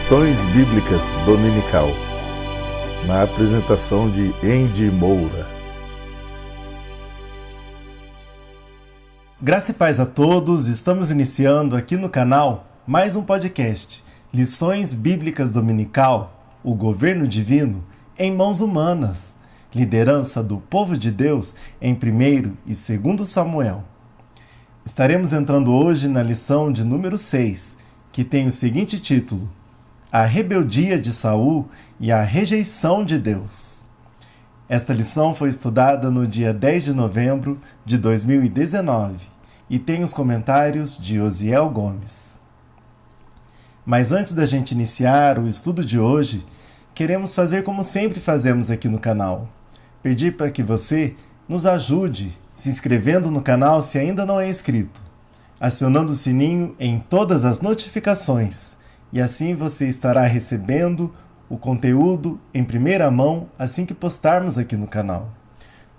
Lições Bíblicas Dominical, na apresentação de Andy Moura. Graça e paz a todos, estamos iniciando aqui no canal mais um podcast, Lições Bíblicas Dominical, o Governo Divino em Mãos Humanas, liderança do povo de Deus em 1º e 2º Samuel. Estaremos entrando hoje na lição de número 6, que tem o seguinte título: A rebeldia de Saul e a rejeição de Deus. Esta lição foi estudada no dia 10 de novembro de 2019 e tem os comentários de Osiel Gomes. Mas antes da gente iniciar o estudo de hoje, queremos fazer como sempre fazemos aqui no canal. Pedir para que você nos ajude se inscrevendo no canal se ainda não é inscrito, acionando o sininho em todas as notificações, e assim você estará recebendo o conteúdo em primeira mão assim que postarmos aqui no canal.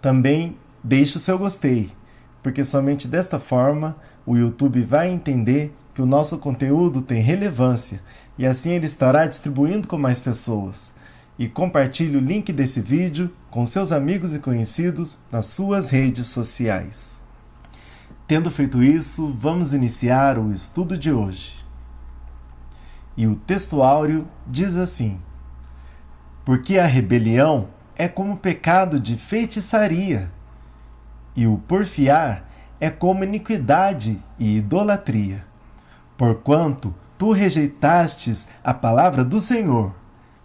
Também deixe o seu gostei, porque somente desta forma o YouTube vai entender que o nosso conteúdo tem relevância e assim ele estará distribuindo com mais pessoas. E compartilhe o link desse vídeo com seus amigos e conhecidos nas suas redes sociais. Tendo feito isso, vamos iniciar o estudo de hoje. E o texto áureo diz assim: Porque a rebelião é como pecado de feitiçaria, e o porfiar é como iniquidade e idolatria. Porquanto tu rejeitastes a palavra do Senhor,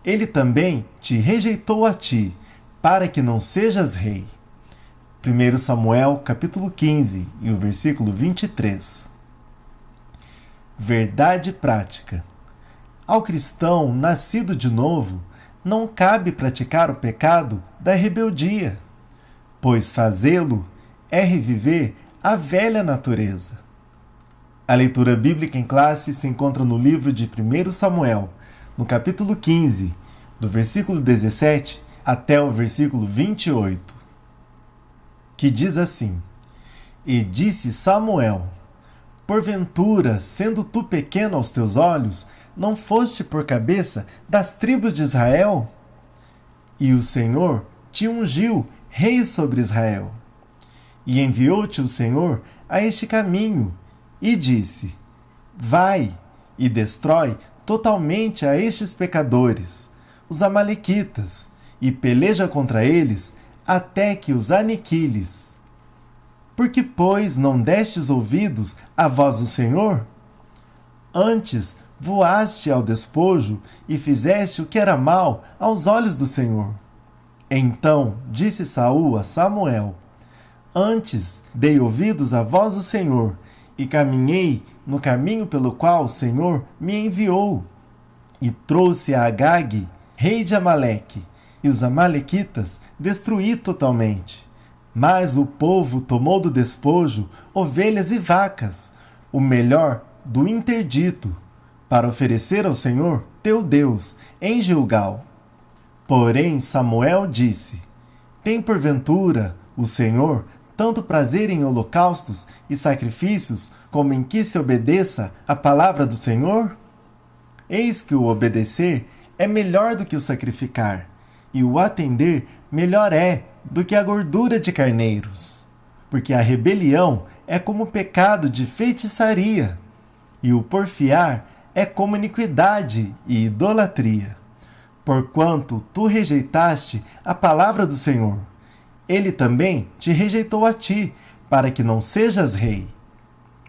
ele também te rejeitou a ti, para que não sejas rei. 1 Samuel, capítulo 15, e o versículo 23. Verdade prática. Ao cristão nascido de novo, não cabe praticar o pecado da rebeldia, pois fazê-lo é reviver a velha natureza. A leitura bíblica em classe se encontra no livro de 1 Samuel, no capítulo 15, do versículo 17 até o versículo 28, que diz assim: E disse Samuel: Porventura, sendo tu pequeno aos teus olhos, não foste por cabeça das tribos de Israel? E o Senhor te ungiu rei sobre Israel. E enviou-te o Senhor a este caminho, e disse: Vai e destrói totalmente a estes pecadores, os amalequitas, e peleja contra eles até que os aniquiles. Por que, pois, não destes ouvidos à voz do Senhor? Antes voaste ao despojo e fizeste o que era mal aos olhos do Senhor. Então disse Saul a Samuel: Antes dei ouvidos à voz do Senhor e caminhei no caminho pelo qual o Senhor me enviou. E trouxe a Agag, rei de Amaleque, e os amalequitas destruí totalmente. Mas o povo tomou do despojo ovelhas e vacas, o melhor do interdito, para oferecer ao Senhor teu Deus em Gilgal. Porém Samuel disse: Tem porventura o Senhor tanto prazer em holocaustos e sacrifícios, como em que se obedeça a palavra do Senhor? Eis que o obedecer é melhor do que o sacrificar, e o atender melhor é do que a gordura de carneiros. Porque a rebelião é como pecado de feitiçaria, e o porfiar é como iniquidade e idolatria. Porquanto tu rejeitaste a palavra do Senhor, ele também te rejeitou a ti, para que não sejas rei.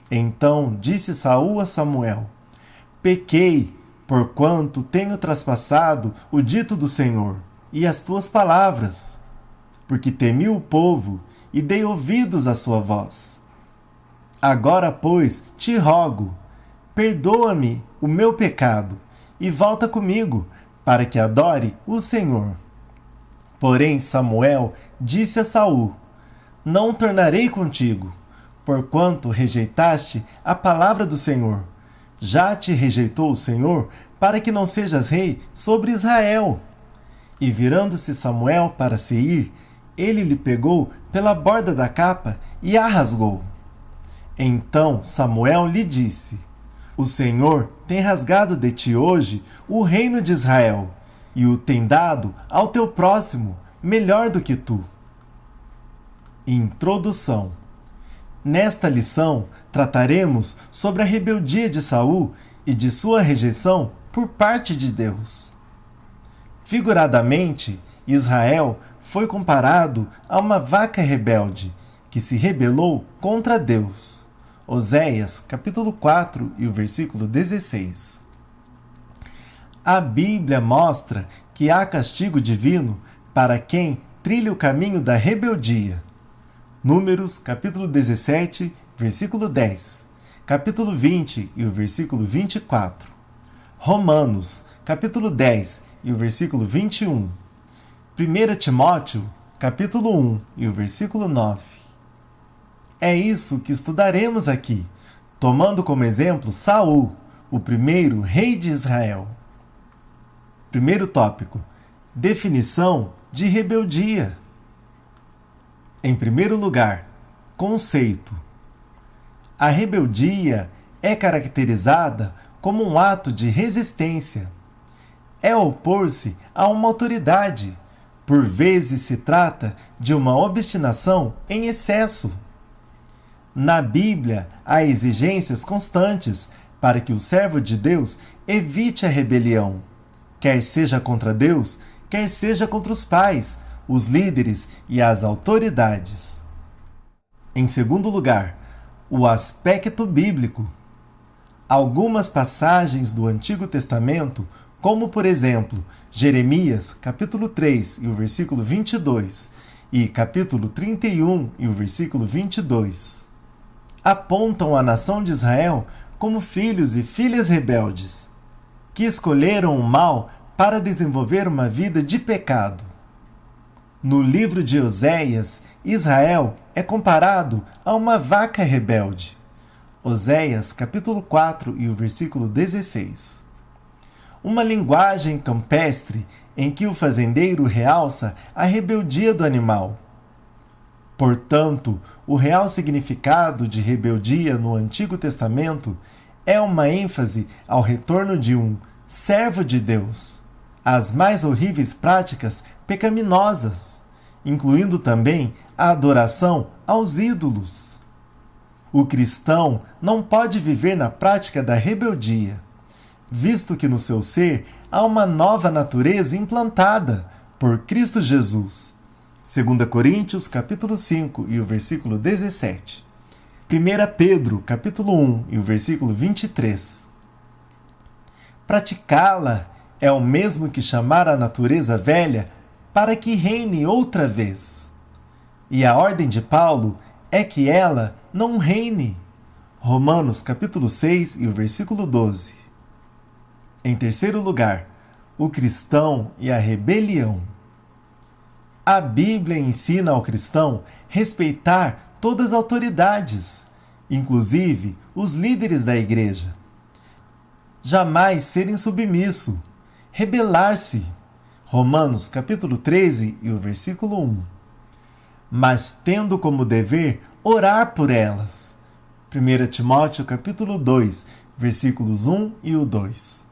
Então disse Saul a Samuel: Pequei, porquanto tenho traspassado o dito do Senhor e as tuas palavras, porque temi o povo e dei ouvidos à sua voz. Agora, pois, te rogo, perdoa-me o meu pecado e volta comigo, para que adore o Senhor. Porém Samuel disse a Saul: Não tornarei contigo, porquanto rejeitaste a palavra do Senhor. Já te rejeitou o Senhor, para que não sejas rei sobre Israel. E virando-se Samuel para se ir, ele lhe pegou pela borda da capa e a rasgou. Então Samuel lhe disse: O Senhor tem rasgado de ti hoje o reino de Israel e o tem dado ao teu próximo, melhor do que tu. Introdução. Nesta lição, trataremos sobre a rebeldia de Saul e de sua rejeição por parte de Deus. Figuradamente, Israel foi comparado a uma vaca rebelde que se rebelou contra Deus. Oséias, capítulo 4 e o versículo 16. A Bíblia mostra que há castigo divino para quem trilha o caminho da rebeldia. Números, capítulo 17, versículo 10. Capítulo 20 e o versículo 24. Romanos, capítulo 10 e o versículo 21. 1 Timóteo, capítulo 1 e o versículo 9. É isso que estudaremos aqui, tomando como exemplo Saul, o primeiro rei de Israel. Primeiro tópico: definição de rebeldia. Em primeiro lugar, conceito. A rebeldia é caracterizada como um ato de resistência. É opor-se a uma autoridade. Por vezes se trata de uma obstinação em excesso. Na Bíblia, há exigências constantes para que o servo de Deus evite a rebelião, quer seja contra Deus, quer seja contra os pais, os líderes e as autoridades. Em segundo lugar, o aspecto bíblico. Algumas passagens do Antigo Testamento, como por exemplo, Jeremias, capítulo 3 e o versículo 22, e capítulo 31 e o versículo 22, apontam a nação de Israel como filhos e filhas rebeldes, que escolheram o mal para desenvolver uma vida de pecado. No livro de Oséias, Israel é comparado a uma vaca rebelde. Oséias, capítulo 4 e o versículo 16. Uma linguagem campestre em que o fazendeiro realça a rebeldia do animal. Portanto, o real significado de rebeldia no Antigo Testamento é uma ênfase ao retorno de um servo de Deus, às mais horríveis práticas pecaminosas, incluindo também a adoração aos ídolos. O cristão não pode viver na prática da rebeldia, visto que no seu ser há uma nova natureza implantada por Cristo Jesus. 2 Coríntios, capítulo 5 e o versículo 17. 1 Pedro, capítulo 1 e o versículo 23. Praticá-la é o mesmo que chamar a natureza velha para que reine outra vez. E a ordem de Paulo é que ela não reine. Romanos, capítulo 6 e o versículo 12. Em terceiro lugar, o cristão e a rebelião. A Bíblia ensina ao cristão respeitar todas as autoridades, inclusive os líderes da igreja. Jamais ser insubmisso, rebelar-se. Romanos, capítulo 13 e o versículo 1. Mas tendo como dever orar por elas. 1 Timóteo, capítulo 2, versículos 1 e o 2.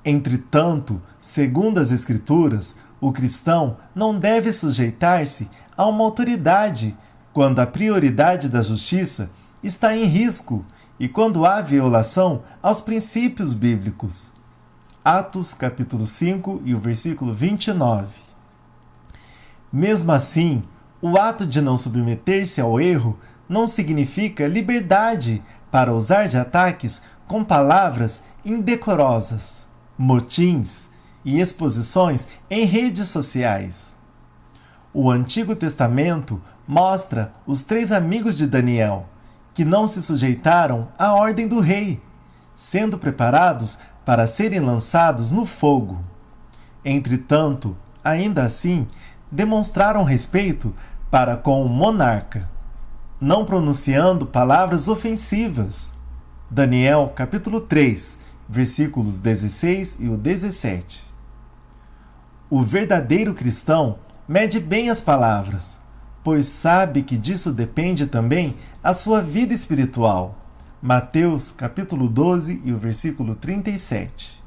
Entretanto, segundo as Escrituras, o cristão não deve sujeitar-se a uma autoridade quando a prioridade da justiça está em risco e quando há violação aos princípios bíblicos. Atos, capítulo 5 e o versículo 29. Mesmo assim, o ato de não submeter-se ao erro não significa liberdade para usar de ataques com palavras indecorosas, motins e exposições em redes sociais. O Antigo Testamento mostra os 3 amigos de Daniel, que não se sujeitaram à ordem do rei, sendo preparados para serem lançados no fogo. Entretanto, ainda assim, demonstraram respeito para com o monarca, não pronunciando palavras ofensivas. Daniel, capítulo 3, versículos 16 e o 17. O verdadeiro cristão mede bem as palavras, pois sabe que disso depende também a sua vida espiritual, Mateus capítulo 12 e o versículo 37.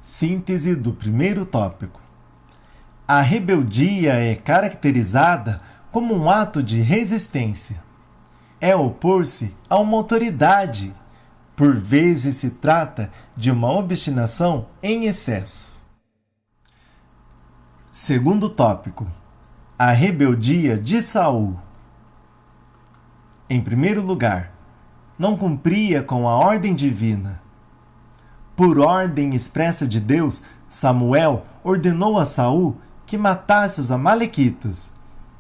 Síntese do primeiro tópico. A rebeldia é caracterizada como um ato de resistência. É opor-se a uma autoridade. Por vezes se trata de uma obstinação em excesso. Segundo tópico. A rebeldia de Saul. Em primeiro lugar, não cumpria com a ordem divina. Por ordem expressa de Deus, Samuel ordenou a Saul que matasse os amalequitas,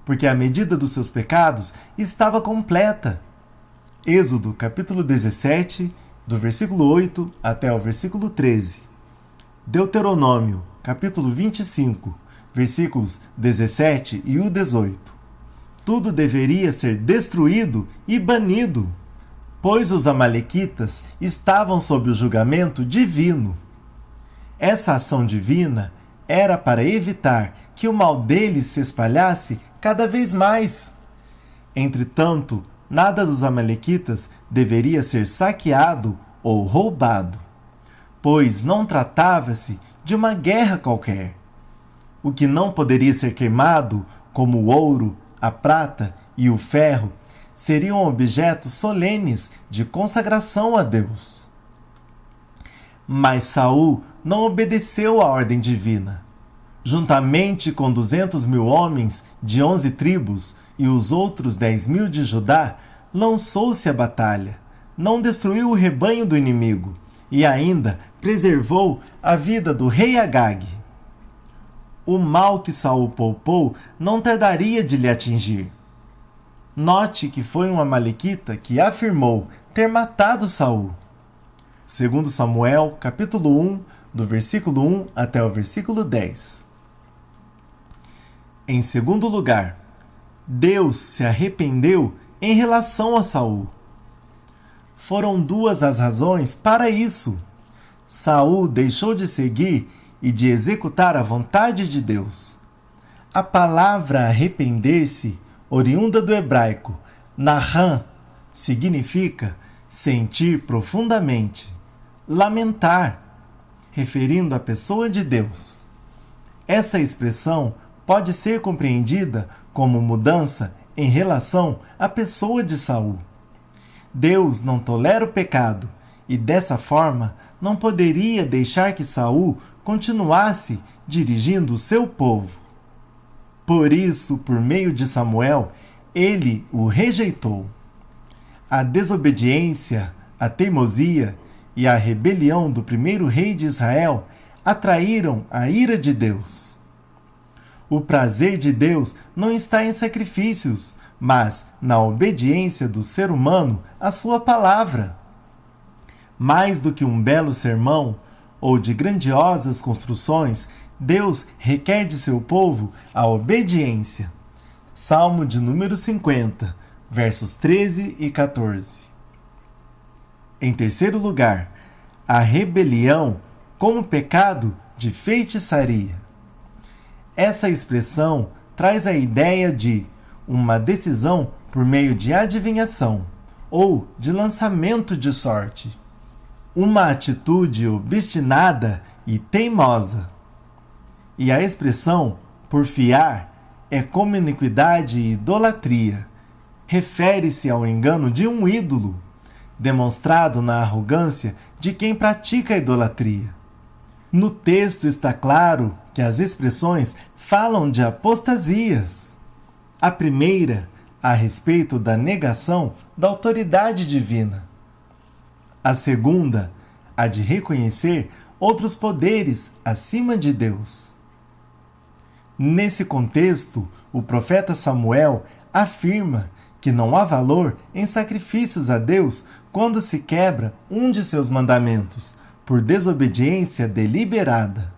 porque a medida dos seus pecados estava completa. Êxodo capítulo 17, do versículo 8 até o versículo 13. Deuteronômio capítulo 25, versículos 17 e o 18. Tudo deveria ser destruído e banido, pois os amalequitas estavam sob o julgamento divino. Essa ação divina era para evitar que o mal deles se espalhasse cada vez mais. Entretanto, nada dos amalequitas deveria ser saqueado ou roubado, pois não tratava-se de uma guerra qualquer. O que não poderia ser queimado, como o ouro, a prata e o ferro, seriam objetos solenes de consagração a Deus. Mas Saul não obedeceu à ordem divina. Juntamente com 200.000 homens de 11 tribos e os outros 10.000 de Judá, lançou-se à batalha, não destruiu o rebanho do inimigo e ainda preservou a vida do rei Agag. O mal que Saul poupou não tardaria de lhe atingir. Note que foi um amalequita que afirmou ter matado Saul. Segundo Samuel, capítulo 1, do versículo 1 até o versículo 10. Em segundo lugar, Deus se arrependeu em relação a Saul. Foram duas as razões para isso. Saul deixou de seguir e de executar a vontade de Deus. A palavra arrepender-se, oriunda do hebraico nahan, significa sentir profundamente, lamentar, referindo à pessoa de Deus. Essa expressão pode ser compreendida como mudança em relação à pessoa de Saul. Deus não tolera o pecado e, dessa forma, não poderia deixar que Saul continuasse dirigindo o seu povo. Por isso, por meio de Samuel, ele o rejeitou. A desobediência, a teimosia e a rebelião do primeiro rei de Israel atraíram a ira de Deus. O prazer de Deus não está em sacrifícios, mas na obediência do ser humano à sua palavra. Mais do que um belo sermão ou de grandiosas construções, Deus requer de seu povo a obediência. Salmo de número 50, versos 13 e 14. Em terceiro lugar, a rebelião como pecado de feitiçaria. Essa expressão traz a ideia de uma decisão por meio de adivinhação ou de lançamento de sorte. Uma atitude obstinada e teimosa. E a expressão porfiar é como iniquidade e idolatria. Refere-se ao engano de um ídolo, demonstrado na arrogância de quem pratica a idolatria. No texto está claro que as expressões falam de apostasias. A primeira, a respeito da negação da autoridade divina. A segunda, a de reconhecer outros poderes acima de Deus. Nesse contexto, o profeta Samuel afirma que não há valor em sacrifícios a Deus quando se quebra um de seus mandamentos, por desobediência deliberada.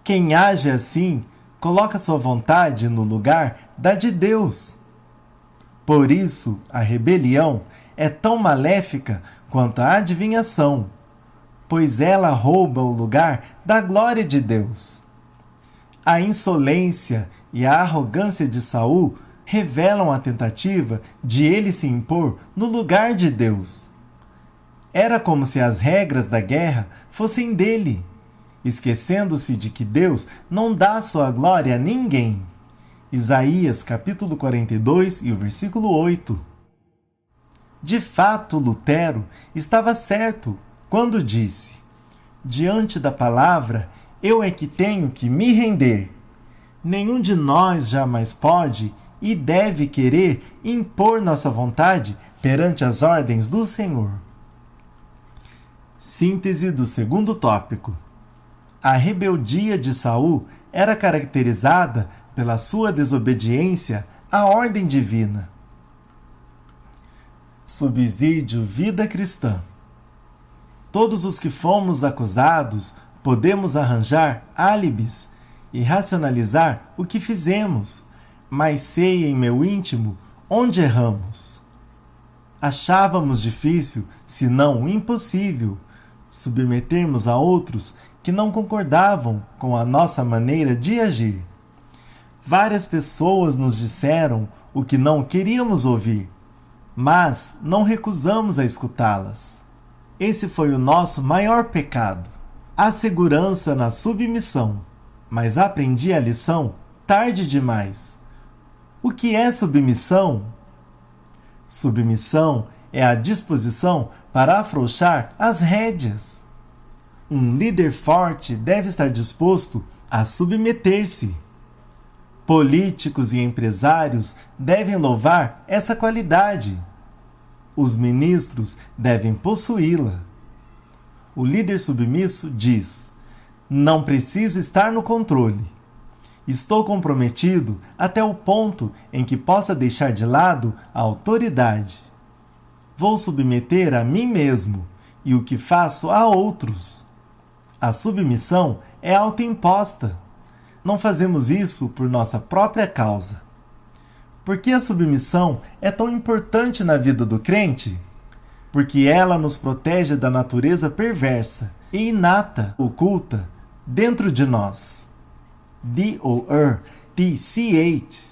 Quem age assim, coloca sua vontade no lugar da de Deus. Por isso, a rebelião é tão maléfica quanto a adivinhação, pois ela rouba o lugar da glória de Deus. A insolência e a arrogância de Saul revelam a tentativa de ele se impor no lugar de Deus. Era como se as regras da guerra fossem dele, esquecendo-se de que Deus não dá sua glória a ninguém. Isaías capítulo 42 e o versículo 8. De fato, Lutero estava certo quando disse: diante da palavra, eu é que tenho que me render. Nenhum de nós jamais pode e deve querer impor nossa vontade perante as ordens do Senhor. Síntese do segundo tópico. A rebeldia de Saul era caracterizada pela sua desobediência à ordem divina. Subsídio Vida Cristã. Todos os que fomos acusados podemos arranjar álibis e racionalizar o que fizemos, mas sei em meu íntimo onde erramos. Achávamos difícil, se não impossível, submetermos a outros que não concordavam com a nossa maneira de agir. Várias pessoas nos disseram o que não queríamos ouvir, mas não recusamos a escutá-las. Esse foi o nosso maior pecado. Há segurança na submissão, mas aprendi a lição tarde demais. O que é submissão? Submissão é a disposição para afrouxar as rédeas. Um líder forte deve estar disposto a submeter-se. Políticos e empresários devem louvar essa qualidade. Os ministros devem possuí-la. O líder submisso diz: não preciso estar no controle. Estou comprometido até o ponto em que possa deixar de lado a autoridade. Vou submeter a mim mesmo e o que faço a outros. A submissão é autoimposta. Não fazemos isso por nossa própria causa. Por que a submissão é tão importante na vida do crente? Porque ela nos protege da natureza perversa e inata, oculta, dentro de nós. D.O.R.T.C.8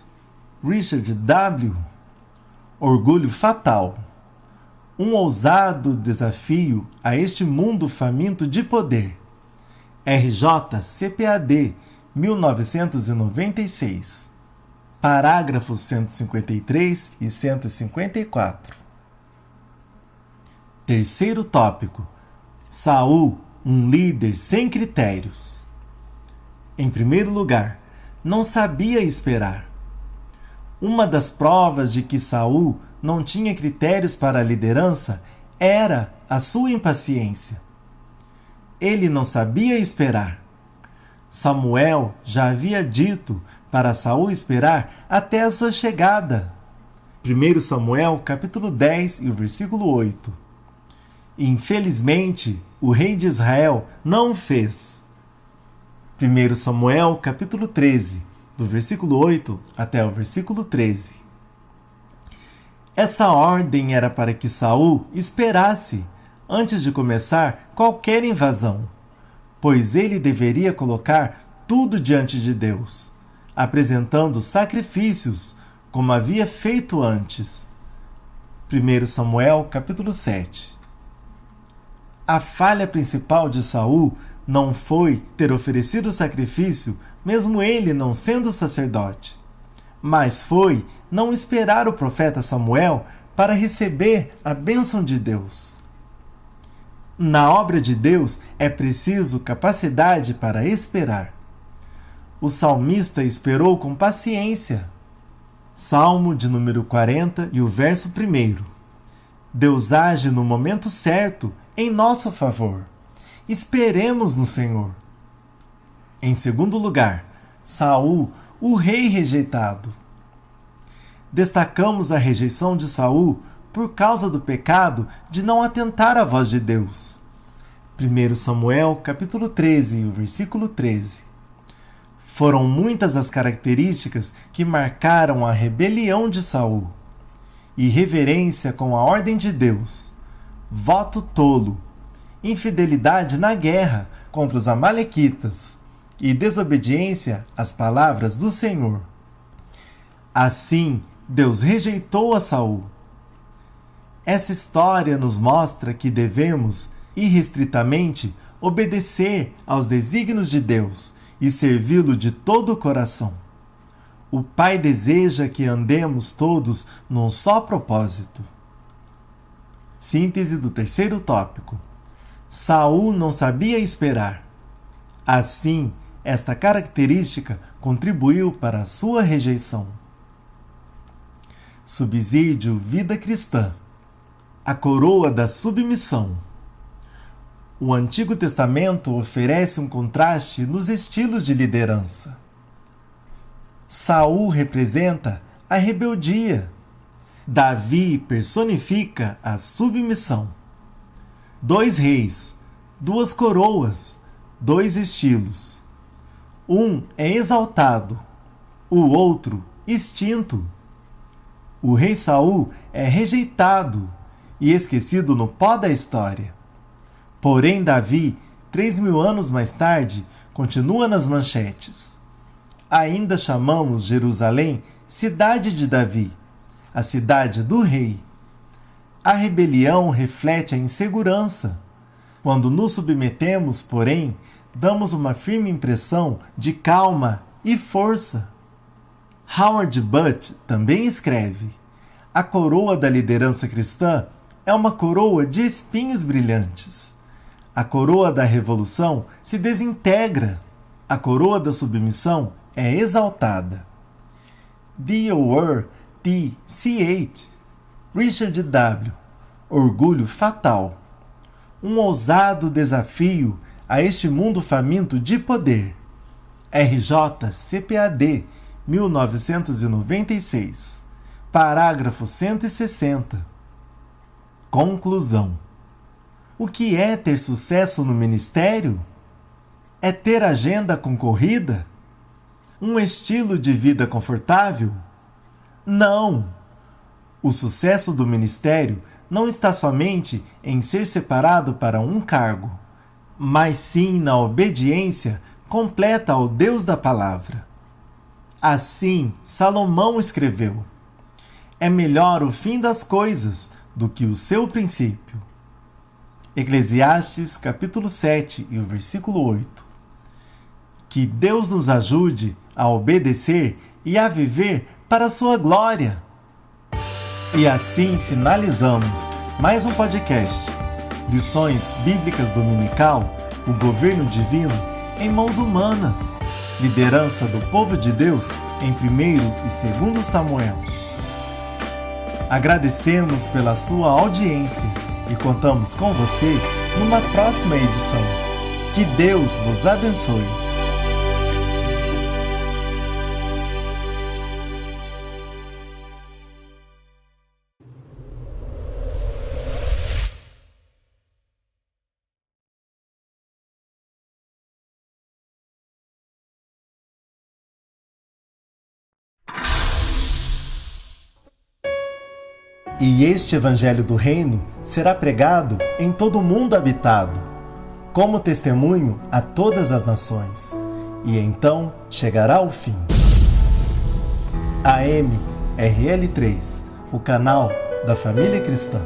Richard W. Orgulho fatal. Um ousado desafio a este mundo faminto de poder. R.J. CPAD 1996. Parágrafos 153 e 154. Terceiro tópico. Saul, um líder sem critérios. Em primeiro lugar, não sabia esperar. Uma das provas de que Saul não tinha critérios para a liderança era a sua impaciência. Ele não sabia esperar. Samuel já havia dito para Saul esperar até a sua chegada. 1 Samuel capítulo 10 e o versículo 8. Infelizmente, o rei de Israel não o fez. 1 Samuel capítulo 13, do versículo 8 até o versículo 13. Essa ordem era para que Saul esperasse antes de começar qualquer invasão, pois ele deveria colocar tudo diante de Deus, apresentando sacrifícios como havia feito antes. 1 Samuel capítulo 7. A falha principal de Saul não foi ter oferecido o sacrifício, mesmo ele não sendo sacerdote, mas foi não esperar o profeta Samuel para receber a bênção de Deus. Na obra de Deus é preciso capacidade para esperar. O salmista esperou com paciência. Salmo de número 40 e o verso 1. Deus age no momento certo em nosso favor. Esperemos no Senhor. Em segundo lugar, Saul, o rei rejeitado. Destacamos a rejeição de Saul por causa do pecado de não atentar à voz de Deus. 1 Samuel capítulo 13 e o versículo 13. Foram muitas as características que marcaram a rebelião de Saul. Irreverência com a ordem de Deus, voto tolo, infidelidade na guerra contra os amalequitas e desobediência às palavras do Senhor. Assim, Deus rejeitou a Saul. Essa história nos mostra que devemos, irrestritamente, obedecer aos desígnios de Deus e servi-lo de todo o coração. O Pai deseja que andemos todos num só propósito. Síntese do terceiro tópico. Saul não sabia esperar. Assim, esta característica contribuiu para a sua rejeição. Subsídio Vida Cristã. A coroa da submissão. O Antigo Testamento oferece um contraste nos estilos de liderança. Saul representa a rebeldia. Davi personifica a submissão. 2 reis, 2 coroas, 2 estilos. Um é exaltado, o outro extinto. O rei Saul é rejeitado e esquecido no pó da história. Porém, Davi, 3.000 anos mais tarde, continua nas manchetes. Ainda chamamos Jerusalém Cidade de Davi, a cidade do rei. A rebelião reflete a insegurança. Quando nos submetemos, porém, damos uma firme impressão de calma e força. Howard Butt também escreve: a coroa da liderança cristã é uma coroa de espinhos brilhantes. A coroa da revolução se desintegra. A coroa da submissão é exaltada. Theodore T. C. Richard W. Orgulho fatal. Um ousado desafio a este mundo faminto de poder. RJ CPAD 1996. Parágrafo 160. Conclusão. O que é ter sucesso no ministério? É ter agenda concorrida? Um estilo de vida confortável? Não! O sucesso do ministério não está somente em ser separado para um cargo, mas sim na obediência completa ao Deus da palavra. Assim, Salomão escreveu: é melhor o fim das coisas do que o seu princípio. Eclesiastes capítulo 7 e o versículo 8. Que Deus nos ajude a obedecer e a viver para a sua glória. E assim finalizamos mais um podcast, Lições Bíblicas Dominical, o Governo Divino em Mãos Humanas, liderança do povo de Deus em 1º e 2º Samuel. Agradecemos pela sua audiência e contamos com você numa próxima edição. Que Deus vos abençoe. E este Evangelho do Reino será pregado em todo o mundo habitado, como testemunho a todas as nações, e então chegará o fim. AM RL3, o canal da família cristã.